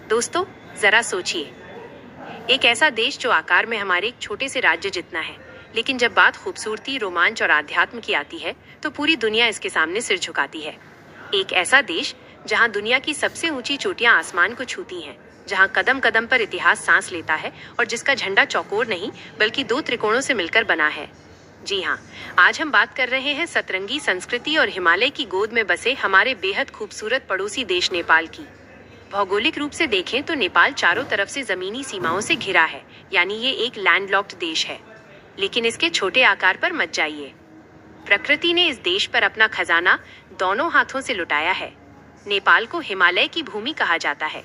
दोस्तों, जरा सोचिए, एक ऐसा देश जो आकार में हमारे एक छोटे से राज्य जितना है, लेकिन जब बात खूबसूरती, रोमांच और आध्यात्म की आती है तो पूरी दुनिया इसके सामने सिर झुकाती है। एक ऐसा देश जहां दुनिया की सबसे ऊंची चोटियां आसमान को छूती हैं, जहां कदम कदम पर इतिहास सांस लेता है और जिसका झंडा चौकोर नहीं बल्कि दो त्रिकोणों से मिलकर बना है। जी हाँ, आज हम बात कर रहे हैं सतरंगी संस्कृति और हिमालय की गोद में बसे हमारे बेहद खूबसूरत पड़ोसी देश नेपाल की। भौगोलिक रूप से देखें तो नेपाल चारों तरफ से जमीनी सीमाओं से घिरा है, यानी ये एक लैंडलॉक्ड देश है। लेकिन इसके छोटे आकार पर मत जाइए। प्रकृति ने इस देश पर अपना खजाना दोनों हाथों से लुटाया है। नेपाल को हिमालय की भूमि कहा जाता है।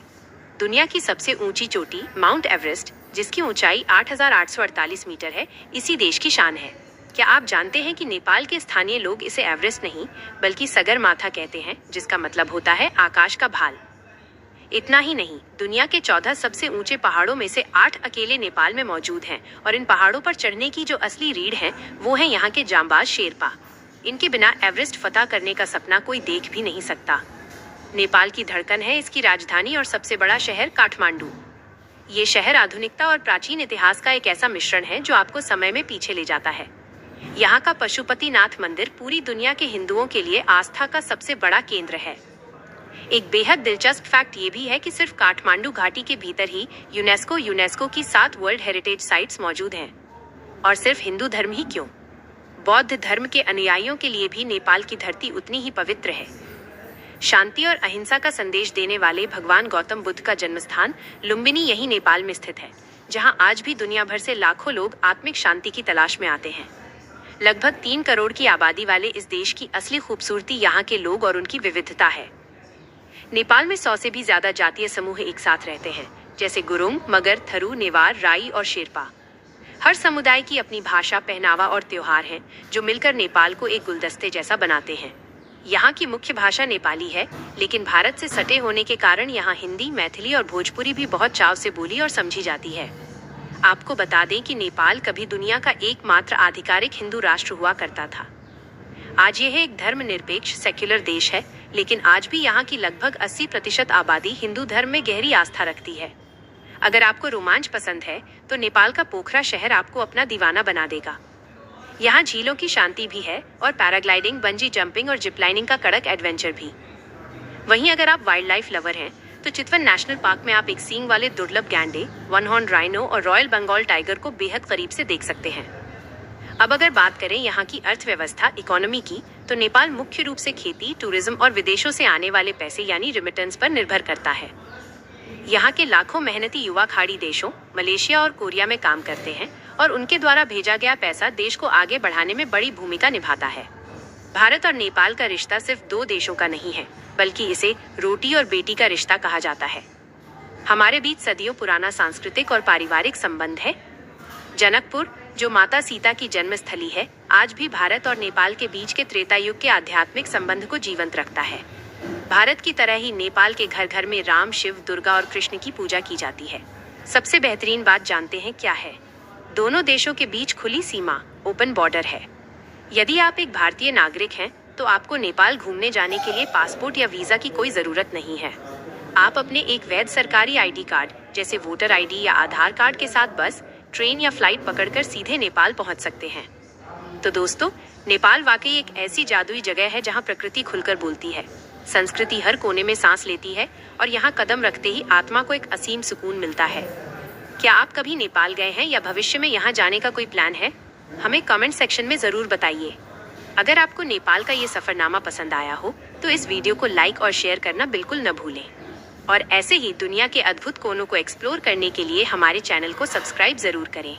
दुनिया की सबसे ऊंची चोटी माउंट एवरेस्ट, जिसकी ऊंचाई 8,848 मीटर है, इसी देश की शान है। क्या आप जानते हैं कि नेपाल के स्थानीय लोग इसे एवरेस्ट नहीं बल्कि सगरमाथा कहते हैं, जिसका मतलब होता है आकाश का भाल। इतना ही नहीं, दुनिया के 14 सबसे ऊंचे पहाड़ों में से 8 अकेले नेपाल में मौजूद हैं और इन पहाड़ों पर चढ़ने की जो असली रीढ़ है वो है यहाँ के जांबाज शेरपा। इनके बिना एवरेस्ट फतह करने का सपना कोई देख भी नहीं सकता। नेपाल की धड़कन है इसकी राजधानी और सबसे बड़ा शहर काठमांडू। ये शहर आधुनिकता और प्राचीन इतिहास का एक ऐसा मिश्रण है जो आपको समय में पीछे ले जाता है। यहाँ का पशुपतिनाथ मंदिर पूरी दुनिया के हिंदुओं के लिए आस्था का सबसे बड़ा केंद्र है। एक बेहद दिलचस्प फैक्ट ये भी है कि सिर्फ काठमांडू घाटी के भीतर ही यूनेस्को की 7 वर्ल्ड हेरिटेज साइट्स मौजूद हैं। और सिर्फ हिंदू धर्म ही क्यों, बौद्ध धर्म के अनुयायियों के लिए भी नेपाल की धरती उतनी ही पवित्र है। शांति और अहिंसा का संदेश देने वाले भगवान गौतम बुद्ध का जन्मस्थान लुम्बिनी यही नेपाल में स्थित है, जहां आज भी दुनिया भर से लाखों लोग आत्मिक शांति की तलाश में आते हैं। लगभग 3 करोड़ की आबादी वाले इस देश की असली खूबसूरती यहाँ के लोग और उनकी विविधता है। नेपाल में 100 से भी ज्यादा जातीय समूह एक साथ रहते हैं, जैसे गुरुंग, मगर, थरू, नेवार, राई और शेरपा। हर समुदाय की अपनी भाषा, पहनावा और त्योहार हैं, जो मिलकर नेपाल को एक गुलदस्ते जैसा बनाते हैं। यहाँ की मुख्य भाषा नेपाली है, लेकिन भारत से सटे होने के कारण यहाँ हिंदी, मैथिली और भोजपुरी भी बहुत चाव से बोली और समझी जाती है। आपको बता दें कि नेपाल कभी दुनिया का एकमात्र आधिकारिक हिंदू राष्ट्र हुआ करता था। आज यह एक धर्मनिरपेक्ष सेक्युलर देश है, लेकिन आज भी यहाँ की लगभग 80% आबादी हिंदू धर्म में गहरी आस्था रखती है। अगर आपको रोमांच पसंद है तो नेपाल का पोखरा शहर आपको अपना दीवाना बना देगा। यहाँ झीलों की शांति भी है और पैराग्लाइडिंग, बंजी जंपिंग और जिपलाइनिंग का कड़क एडवेंचर भी। वहीं अगर आप वाइल्ड लाइफ लवर हैं तो चितवन नेशनल पार्क में आप एक सींग वाले दुर्लभ गैंडे, 1 हॉर्न राइनो और रॉयल बंगाल टाइगर को बेहद करीब से देख सकते हैं। अब अगर बात करें यहाँ की अर्थव्यवस्था, इकोनॉमी की, तो नेपाल मुख्य रूप से खेती, टूरिज्म और विदेशों से आने वाले पैसे यानी रिमिटेंस पर निर्भर करता है। यहाँ के लाखों मेहनती युवा खाड़ी देशों, मलेशिया और कोरिया में काम करते हैं और उनके द्वारा भेजा गया पैसा देश को आगे बढ़ाने में बड़ी भूमिका निभाता है। भारत और नेपाल का रिश्ता सिर्फ 2 देशों का नहीं है, बल्कि इसे रोटी और बेटी का रिश्ता कहा जाता है। हमारे बीच सदियों पुराना सांस्कृतिक और पारिवारिक संबंध है। जनकपुर, जो माता सीता की जन्मस्थली है, आज भी भारत और नेपाल के बीच के त्रेता युग के आध्यात्मिक संबंध को जीवंत रखता है। भारत की तरह ही नेपाल के घर घर में राम, शिव, दुर्गा और कृष्ण की पूजा की जाती है। सबसे बेहतरीन बात जानते हैं क्या है? दोनों देशों के बीच खुली सीमा, ओपन बॉर्डर है। यदि आप एक भारतीय नागरिक हैं तो आपको नेपाल घूमने जाने के लिए पासपोर्ट या वीजा की कोई जरूरत नहीं है। आप अपने एक वैध सरकारी ID कार्ड जैसे वोटर ID या आधार कार्ड के साथ बस, ट्रेन या फ्लाइट पकड़कर सीधे नेपाल पहुंच सकते हैं। तो दोस्तों, नेपाल वाकई एक ऐसी जादुई जगह है जहां प्रकृति खुलकर बोलती है, संस्कृति हर कोने में सांस लेती है और यहाँ कदम रखते ही आत्मा को एक असीम सुकून मिलता है। क्या आप कभी नेपाल गए हैं या भविष्य में यहाँ जाने का कोई प्लान है? हमें कमेंट सेक्शन में जरूर बताइए। अगर आपको नेपाल का ये सफरनामा पसंद आया हो तो इस वीडियो को लाइक और शेयर करना बिल्कुल न भूलें। और ऐसे ही दुनिया के अद्भुत कोनों को एक्सप्लोर करने के लिए हमारे चैनल को सब्सक्राइब जरूर करें।